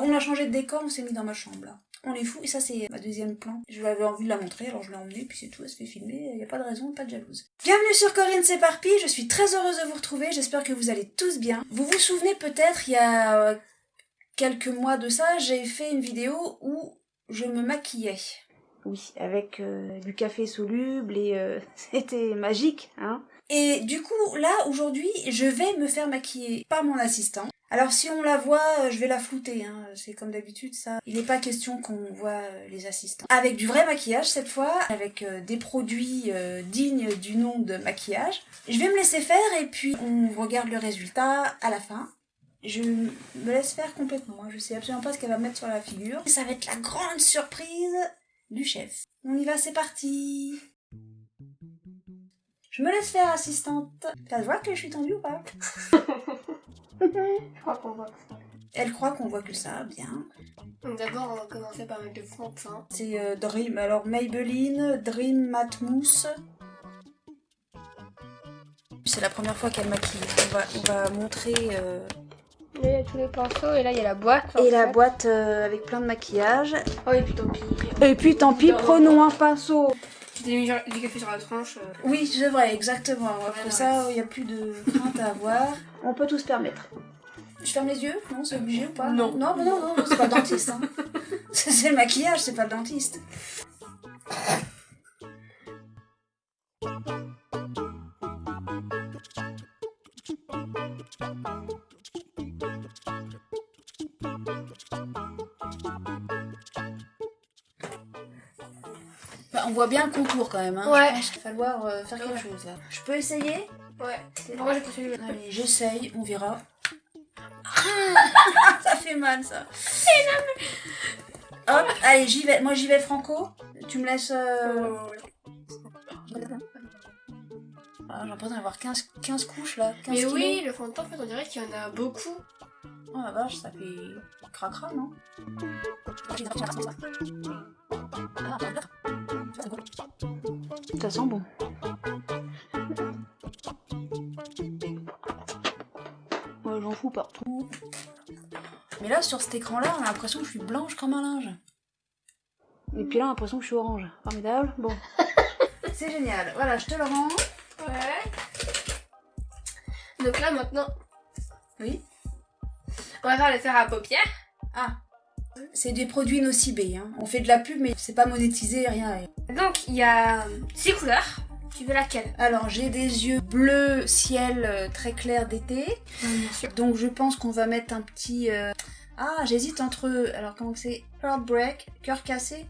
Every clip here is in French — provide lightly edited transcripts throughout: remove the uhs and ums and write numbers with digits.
On a changé de décor, on s'est mis dans ma chambre là. On est fou, et ça c'est ma deuxième plan. Je l'avais envie de la montrer, alors je l'ai emmenée, puis c'est tout, elle se fait filmer, y a pas de raison, pas de jalouse. Bienvenue sur Corinne s'éparpille, je suis très heureuse de vous retrouver, j'espère que vous allez tous bien. Vous vous souvenez peut-être, il y a quelques mois de ça, j'ai fait une vidéo où je me maquillais. Oui, avec du café soluble et c'était magique, hein. Et du coup, là, aujourd'hui, je vais me faire maquiller par mon assistant. Alors si on la voit, je vais la flouter, hein. C'est comme d'habitude ça. Il n'est pas question qu'on voit les assistants. Avec du vrai maquillage cette fois, avec des produits dignes du nom de maquillage. Je vais me laisser faire et puis on regarde le résultat à la fin. Je me laisse faire complètement, je sais absolument pas ce qu'elle va mettre sur la figure. Ça va être la grande surprise du chef. On y va, c'est parti. Je me laisse faire, assistante. Ça se voit que je suis tendue ou pas? Je crois qu'on voit que ça. Elle croit qu'on voit que ça, bien. D'abord, on va commencer par mettre le fond de teint. C'est Dream, alors Maybelline, Dream Matte Mousse. C'est la première fois qu'elle maquille. On va montrer... Là, il y a tous les pinceaux et là, il y a la boîte. Et la boîte avec plein de maquillage. Oh, et puis tant pis. Et puis tant pis, prenons un pinceau. J'ai mis du café sur la tronche. Oui, c'est vrai, exactement. Après ça, il n'y a plus de crainte à avoir. On peut tout se permettre. Je ferme les yeux? Non, c'est obligé ou pas? Non. Non, c'est pas le dentiste. Hein. C'est le maquillage, c'est pas le dentiste. On voit bien le contour quand même, hein. Ouais. Je pense qu'il va falloir faire quelque chose là. Je peux essayer? Ouais. Moi, j'ai pas celui-là. Allez, j'essaye, on verra. Ça fait mal ça. Hop, allez, j'y vais. Moi j'y vais franco. Tu me laisses. Ah, j'ai l'impression d'avoir 15 couches là. 15 Mais kilos. oui, le fond de teint, en fait, on dirait qu'il y en a beaucoup. Oh la vache, ça fait cracra, non? Ça sent bon. Ouais, j'en fous partout. Mais là, sur cet écran-là, on a l'impression que je suis blanche comme un linge. Et puis là, on a l'impression que je suis orange. Formidable. Bon. C'est génial. Voilà, je te le rends. Ouais. Donc là, maintenant, Oui. on va faire le fer à paupières. Ah. C'est des produits nocibés, hein. On fait de la pub, mais c'est pas monétisé, rien. Donc, il y a 6 couleurs. Tu veux laquelle? Alors, j'ai des yeux bleu ciel très clair d'été. Bien sûr. Donc, je pense qu'on va mettre un petit... Ah, j'hésite entre... Alors, comment que c'est? Heartbreak, cœur cassé?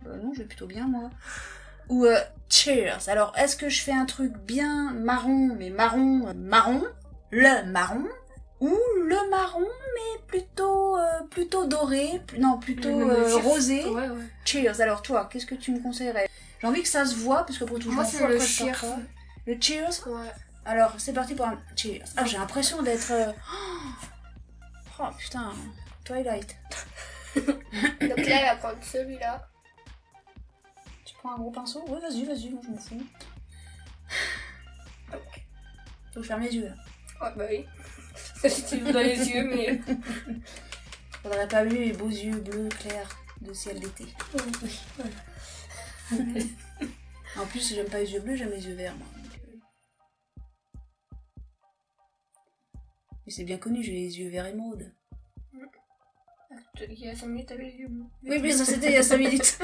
Non, je vais plutôt bien, moi. Ou Cheers. Alors, est-ce que je fais un truc bien marron, mais marron, le marron, ou le marron, mais plutôt doré, plutôt rosé. Ouais. Cheers. Alors, toi, qu'est-ce que tu me conseillerais? J'ai envie que ça se voit, parce que pour tout Moi, je c'est m'en fous le après de cheers. faire ça. Le Cheers? Ouais. Alors, c'est parti pour un Cheers. Ah, j'ai l'impression d'être... Oh, putain, Twilight. Donc là, elle va prendre celui-là. Tu prends un gros pinceau? Ouais, vas-y, moi je m'en fous. Faut que je ferme les yeux, là. Ouais, bah oui. Si tu veux dans les yeux, mais... Faudrait pas vu les beaux yeux bleus clairs de ciel d'été. En plus, j'aime pas les yeux bleus, j'aime les yeux verts, moi. Mais c'est bien connu, j'ai les yeux verts émeraude. Il y a 5 minutes, t'avais les yeux bleus. Oui, mais ça c'était il y a 5 minutes.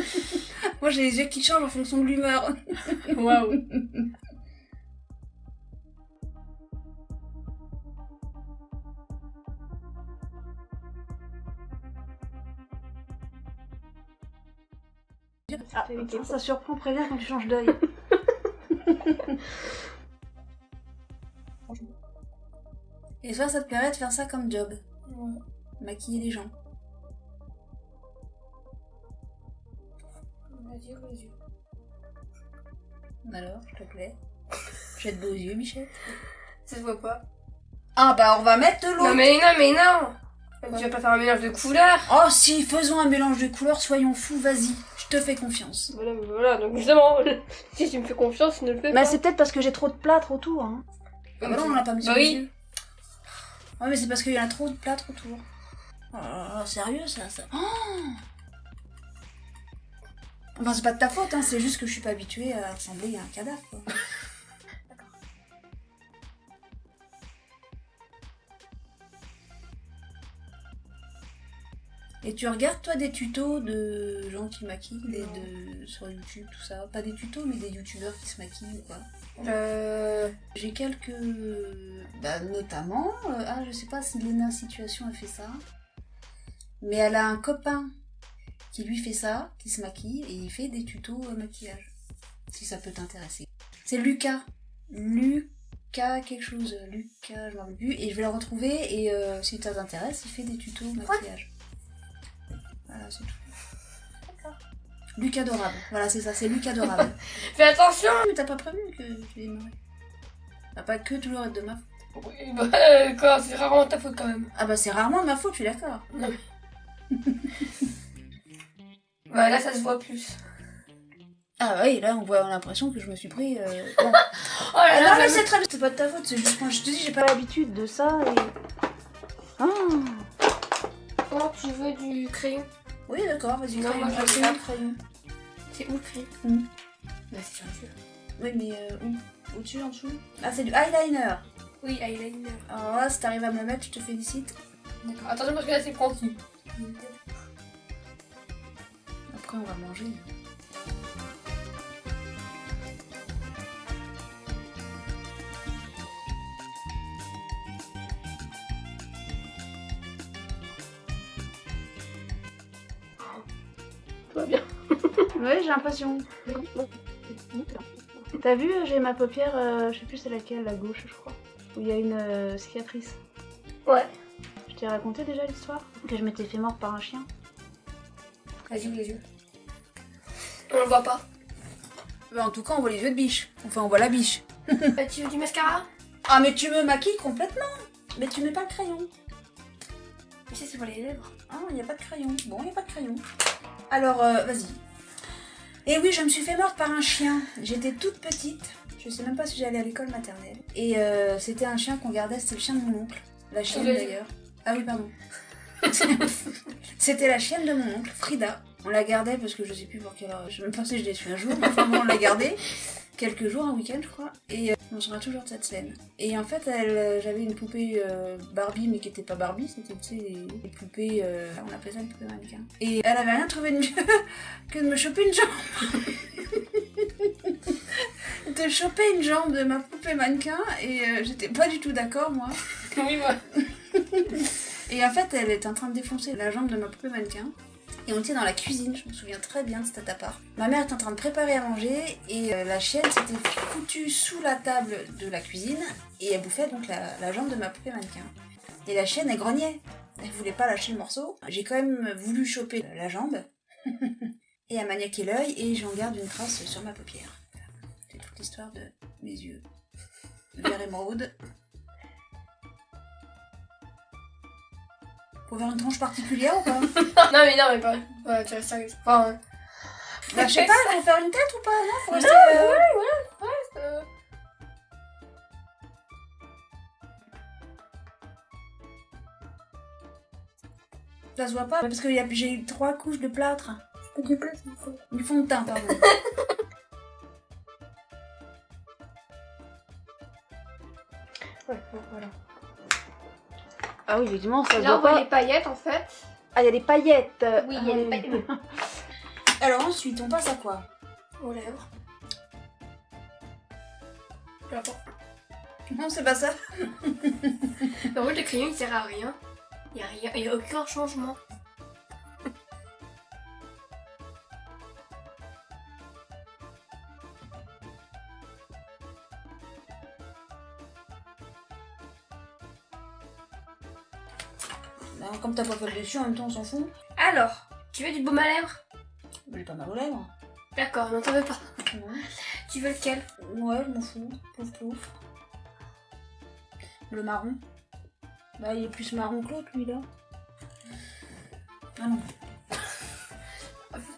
Moi j'ai les yeux qui changent en fonction de l'humeur. Waouh. Ah, ça surprend, prévient quand tu changes d'œil. Et ça te permet de faire ça comme job. Ouais. Maquiller les gens. Vas-y, ouvre les yeux. Alors, s'il te plaît. J'ai de beaux yeux, Michel. Ça se voit pas. Ah bah on va mettre de l'eau. Non mais non. Tu vas pas faire un mélange de couleurs. Oh si, faisons un mélange de couleurs, soyons fous, vas-y. Je te fais confiance. Voilà, donc justement, si tu me fais confiance, ne le fais pas. Bah c'est peut-être parce que j'ai trop de plâtre autour, hein. Ah bah non, on l'a pas mis sur les yeux. Ouais mais c'est parce qu'il y a trop de plâtre autour. Oh là là, sérieux ça Oh enfin, c'est pas de ta faute, hein, c'est juste que je suis pas habituée à ressembler à un cadavre, quoi. Et tu regardes toi des tutos de gens qui maquillent sur YouTube, tout ça? Pas des tutos, mais des youtubeurs qui se maquillent ou quoi? J'ai quelques... Bah, notamment... je sais pas si Léna Situation a fait ça. Mais elle a un copain qui lui fait ça, qui se maquille, et il fait des tutos maquillage. Si ça peut t'intéresser. C'est Lucas. Lucas quelque chose. Lucas, je m'en rappelle plus. Et je vais le retrouver, et si ça t'intéresse, il fait des tutos maquillage. Voilà, c'est tout. D'accord. Luc Adorable. Voilà, c'est ça, c'est Luc Adorable. Fais attention. Mais t'as pas prévu que tu es marré. Ça va pas que toujours être de ma faute. Oui, bah, quoi, c'est rarement ta faute quand même. Ah bah c'est rarement de ma faute, je suis d'accord. Non. Bah là, ça se voit plus. Ah oui, là on a l'impression que je me suis pris... Bon. Oh là Ah là, non mais c'est très bien, c'est pas de ta faute, c'est juste moi je te dis j'ai pas l'habitude de ça et... Ah. Oh, tu veux du crayon? Oui d'accord, vas-y, Non, crayon, moi, je veux crayon, ça. crayon. C'est où le crayon? Bah c'est sur les yeux. Oui mais où? Au-dessus, en dessous? Ah c'est du eyeliner. Oui, eyeliner. Alors là, si t'arrives à me le mettre, je te félicite. D'accord. Attention parce que là c'est pointu. Après on va manger. Tout va bien. Ouais, j'ai l'impression. T'as vu, j'ai ma paupière, je sais plus c'est laquelle, la gauche je crois, où il y a une cicatrice. Ouais. Je t'ai raconté déjà l'histoire? Que je m'étais fait mordre par un chien. Vas-y, ouvre les yeux. On le voit pas. Bah, en tout cas, on voit les yeux de biche. Enfin, on voit la biche. Tu veux du mascara? Ah, mais tu me maquilles complètement. Mais tu mets pas le crayon. Mais ça, c'est pour les lèvres. Ah, il n'y a pas de crayon. Bon, il n'y a pas de crayon. Alors, vas-y. Et oui, je me suis fait mordre par un chien. J'étais toute petite. Je sais même pas si j'allais à l'école maternelle. Et c'était un chien qu'on gardait, c'était le chien de mon oncle. La chienne d'ailleurs. Ah oui, pardon. C'était la chienne de mon oncle, Frida. On la gardait parce que je sais plus pour quelle heure. Je sais même pas si je l'ai su un jour. Mais enfin bon, on l'a gardée. Quelques jours, un week-end, je crois. Et on se rappelle toujours de cette scène. Et en fait, j'avais une poupée Barbie, mais qui était pas Barbie, c'était les poupées. On appelait ça une poupée mannequin. Et elle avait rien trouvé de mieux que de me choper une jambe. De choper une jambe de ma poupée mannequin. Et j'étais pas du tout d'accord, moi. Oui, moi. Et en fait, elle était en train de défoncer la jambe de ma poupée mannequin. Et on était dans la cuisine, je me souviens très bien de cet appart. Ma mère était en train de préparer à manger et la chienne s'était foutue sous la table de la cuisine et elle bouffait donc la jambe de ma poupée mannequin. Et la chienne, elle grognait. Elle voulait pas lâcher le morceau. J'ai quand même voulu choper la jambe et elle maniaqué l'œil et j'en garde une trace sur ma paupière. C'est toute l'histoire de mes yeux. Vert émeraude. Faut faire une tranche particulière ou pas? non, mais pas. Ouais, tu restes sérieux. Enfin, Bah, je sais pas, faut faire une tête ou pas? Non, faut rester. ouais. Ça se voit pas parce que j'ai eu 3 couches de plâtre. Du bleu, c'est faux. Du fond de teint, pardon. Ouais, voilà. Ah oui, effectivement, ça se Là, on voit voit pas. les paillettes en fait. Ah, il y a des paillettes. Oui, il y a des paillettes. Alors ensuite, on passe à quoi? Aux lèvres. Peu importe. Non, c'est pas ça. En fait, le crayon il sert à rien. Il y a aucun changement. Bah, comme t'as pas fait le dessus, en même temps, on s'en fout. Alors, tu veux du baume à lèvres? J'ai pas mal aux lèvres. D'accord, non, t'en veux pas. Non. Tu veux lequel? Ouais, je m'en fous. Pouf pouf. Le marron. Bah, il est plus marron que l'autre, lui, là. Ah non.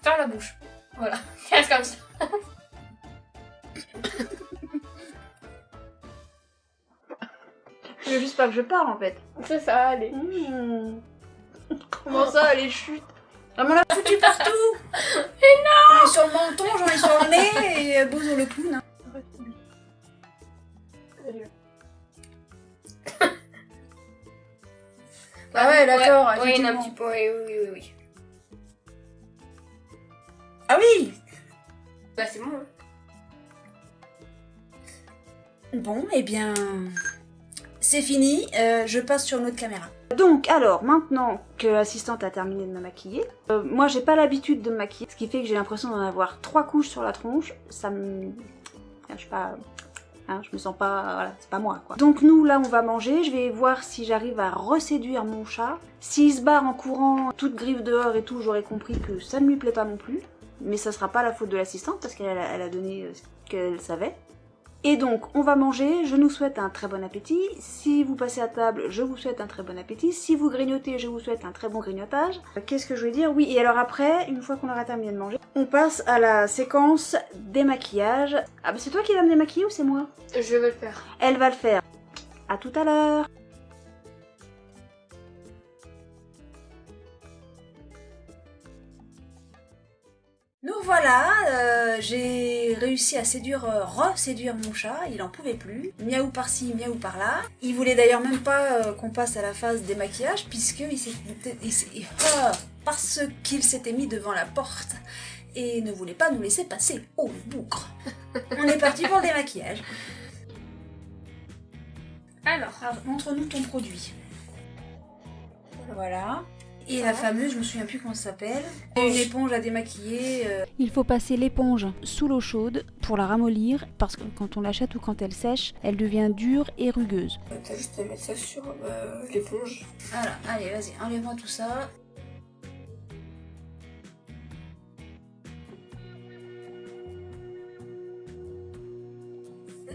Ferme la bouche. Voilà, il reste comme ça. Je veux juste pas que je parle, en fait. C'est ça, allez. Comment ça, les chutes? Ah, on l'a foutu partout. Et non. J'en ai sur le menton, j'en ai sur le nez et Bozo le clown. Hein. Ah ouais, d'accord. Ouais, il y en a un petit peu, oui. Ah oui. Bah c'est bon. Hein. Bon, eh bien, c'est fini. Je passe sur une autre caméra. Donc, alors, maintenant que l'assistante a terminé de me maquiller, moi j'ai pas l'habitude de me maquiller, ce qui fait que j'ai l'impression d'en avoir 3 couches sur la tronche. Ça me... Je sais pas... Hein, je me sens pas... Voilà, c'est pas moi, quoi. Donc nous, là, on va manger. Je vais voir si j'arrive à reséduire mon chat. S'il se barre en courant, toute griffe dehors et tout, j'aurais compris que ça ne lui plaît pas non plus. Mais ça sera pas la faute de l'assistante, parce qu'elle a donné ce qu'elle savait. Et donc, on va manger, je nous souhaite un très bon appétit. Si vous passez à table, je vous souhaite un très bon appétit. Si vous grignotez, je vous souhaite un très bon grignotage. Qu'est-ce que je veux dire? Oui, et alors après, une fois qu'on aura terminé de manger, on passe à la séquence démaquillage. Ah bah c'est toi qui vas me démaquiller ou c'est moi? Je vais le faire. Elle va le faire. À tout à l'heure. Nous voilà, j'ai réussi à reséduire mon chat, il en pouvait plus. Miaou par-ci, miaou par-là. Il voulait d'ailleurs même pas qu'on passe à la phase démaquillage, puisque parce qu'il s'était mis devant la porte et ne voulait pas nous laisser passer. Oh le bougre. On est parti pour le démaquillage. Alors, montre-nous ton produit. Voilà. Et la fameuse, je me souviens plus comment ça s'appelle, une éponge à démaquiller. Il faut passer l'éponge sous l'eau chaude pour la ramollir, parce que quand on l'achète ou quand elle sèche, elle devient dure et rugueuse. t'as juste à mettre ça sur l'éponge. Voilà, allez, vas-y, enlève-moi tout ça.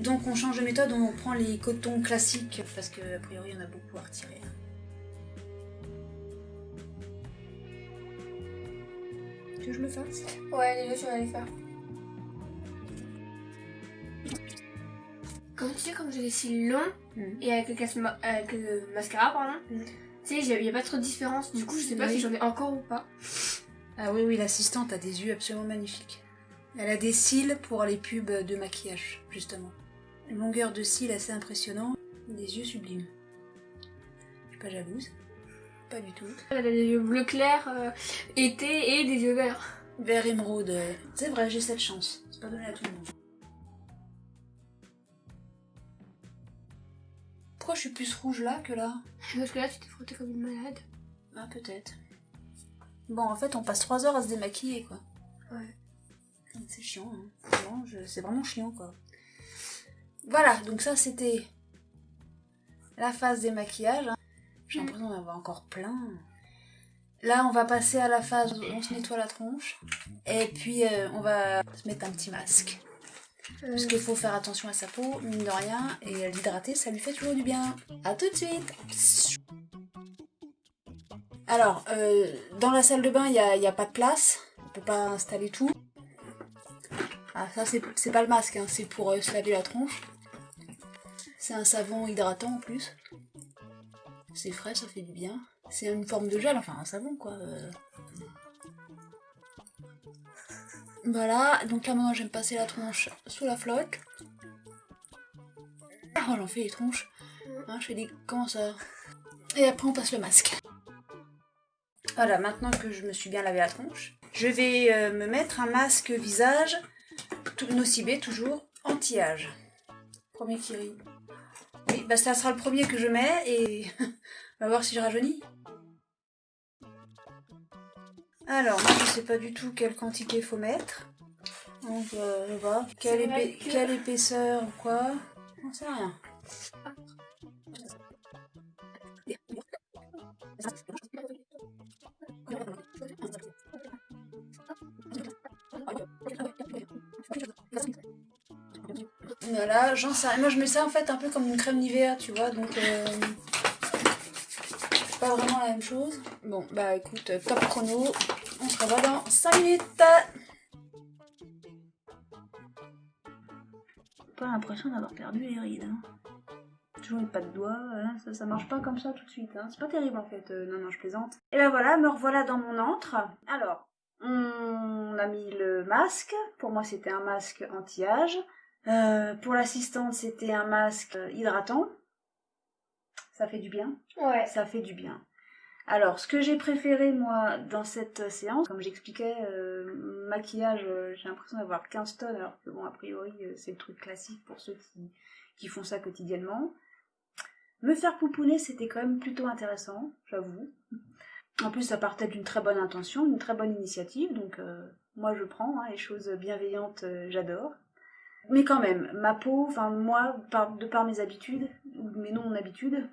Donc on change de méthode, on prend les cotons classiques, parce que a priori il y en a beaucoup à retirer. Que je le fasse? Ouais, les deux, tu vas les faire. Comme tu sais, comme j'ai des cils longs, et avec le mascara, pardon, tu sais, il n'y a pas trop de différence. Du coup, je sais pas si j'en ai encore ou pas. Ah oui, l'assistante a des yeux absolument magnifiques. Elle a des cils pour les pubs de maquillage, justement. Une longueur de cils assez impressionnante, des yeux sublimes. Je suis pas jalouse. Pas du tout. Elle a des yeux bleu clair, été, et des yeux verts. Vert émeraude. C'est vrai, j'ai cette chance. C'est pas donné à tout le monde. Pourquoi je suis plus rouge là que là? Parce que là, tu t'es frotté comme une malade. Ah, peut-être. Bon, en fait, on passe 3 heures à se démaquiller, quoi. Ouais. C'est chiant, hein. C'est vraiment chiant, quoi. Voilà, donc ça, c'était la phase démaquillage. Hein. J'ai l'impression d'en avoir encore plein. Là, on va passer à la phase où on se nettoie la tronche. Et puis, on va se mettre un petit masque. Parce qu'il faut faire attention à sa peau, mine de rien. Et l'hydrater, ça lui fait toujours du bien. À tout de suite. Alors, dans la salle de bain, il n'y a pas de place. On peut pas installer tout. Ah, ça, c'est pas le masque, hein, c'est pour se laver la tronche. C'est un savon hydratant en plus. C'est frais, ça fait du bien. C'est une forme de gel, enfin un savon quoi. Voilà, donc là maintenant je vais me passer la tronche sous la flotte. Oh j'en fais les tronches. Hein, je fais des... Comment ça? Et après on passe le masque. Voilà, maintenant que je me suis bien lavé la tronche, je vais me mettre un masque visage, Nocibé toujours, anti-âge. Premier qui rit. Oui, bah ça sera le premier que je mets et on va voir si je rajeunis. Alors, moi je sais pas du tout quelle quantité faut mettre. Donc, je vois. Quelle épaisseur ou quoi. On sait rien. Voilà, j'en sais rien. Moi je mets ça en fait un peu comme une crème Nivea, tu vois, donc c'est pas vraiment la même chose. Bon, bah écoute, top chrono, on se revoit dans 5 minutes. Pas l'impression d'avoir perdu les rides. Hein. toujours une patte doigt, hein, ça marche pas comme ça tout de suite, hein. C'est pas terrible en fait, non, je plaisante. Et ben voilà, me revoilà dans mon antre. Alors, on a mis le masque, pour moi c'était un masque anti-âge. Pour l'assistante c'était un masque hydratant. Ça fait du bien. Ouais. Ça fait du bien. Alors, ce que j'ai préféré, moi, dans cette séance, comme j'expliquais, maquillage, j'ai l'impression d'avoir 15 tonnes, alors que bon, a priori, c'est le truc classique pour ceux qui font ça quotidiennement. Me faire pouponner, c'était quand même plutôt intéressant, j'avoue. En plus, ça partait d'une très bonne intention, d'une très bonne initiative, donc moi je prends, hein, les choses bienveillantes, j'adore. Mais quand même, ma peau, enfin moi, de par mes habitudes, ou mes non-habitudes,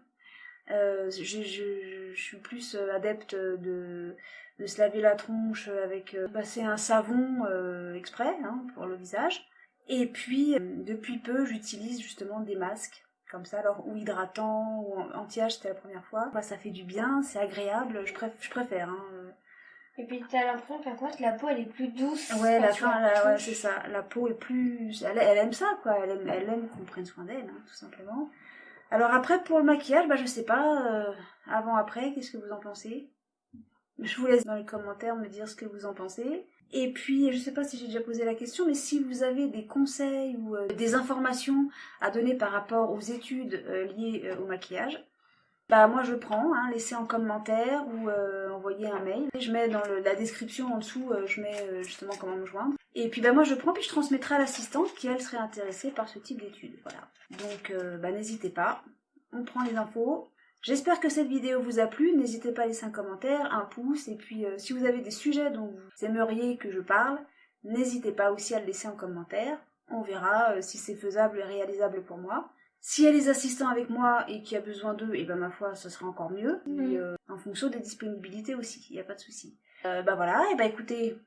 je suis plus adepte de se laver la tronche avec passer un savon exprès, hein, pour le visage. Et puis depuis peu j'utilise justement des masques comme ça, alors ou hydratants ou anti-âge, c'était la première fois. Bah, ça fait du bien, c'est agréable, je préfère. Hein. Et puis t'as l'impression qu'à quoi la peau elle est plus douce. Ouais, quand ouais, c'est ça. La peau est plus, elle aime ça quoi, elle aime qu'on prenne soin d'elle, hein, tout simplement. Alors après, pour le maquillage, bah je sais pas, avant, après, qu'est-ce que vous en pensez? Je vous laisse dans les commentaires me dire ce que vous en pensez. Et puis, je sais pas si j'ai déjà posé la question, mais si vous avez des conseils ou des informations à donner par rapport aux études liées au maquillage, bah moi je prends, hein, laissez en commentaire ou envoyez un mail. Je mets dans la description en dessous, je mets justement comment me joindre. Et puis bah moi je prends, puis je transmettrai à l'assistante qui elle serait intéressée par ce type d'études. Voilà. Donc bah n'hésitez pas, on prend les infos. J'espère que cette vidéo vous a plu, n'hésitez pas à laisser un commentaire, un pouce, et puis si vous avez des sujets dont vous aimeriez que je parle, n'hésitez pas aussi à le laisser en commentaire. On verra si c'est faisable et réalisable pour moi. S'il y a les assistants avec moi et qu'il y a besoin d'eux, et ben ma foi, ce sera encore mieux. Et, en fonction des disponibilités aussi, il n'y a pas de souci. Bah voilà, et bah écoutez,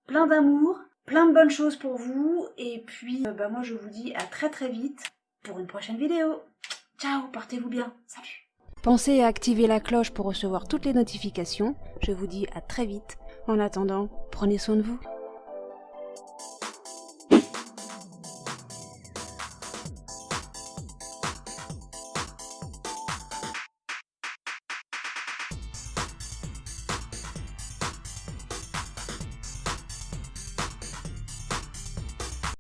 plein d'amour, plein de bonnes choses pour vous, et puis bah moi je vous dis à très très vite pour une prochaine vidéo. Ciao, portez-vous bien, salut. Pensez à activer la cloche pour recevoir toutes les notifications. Je vous dis à très vite. En attendant, prenez soin de vous.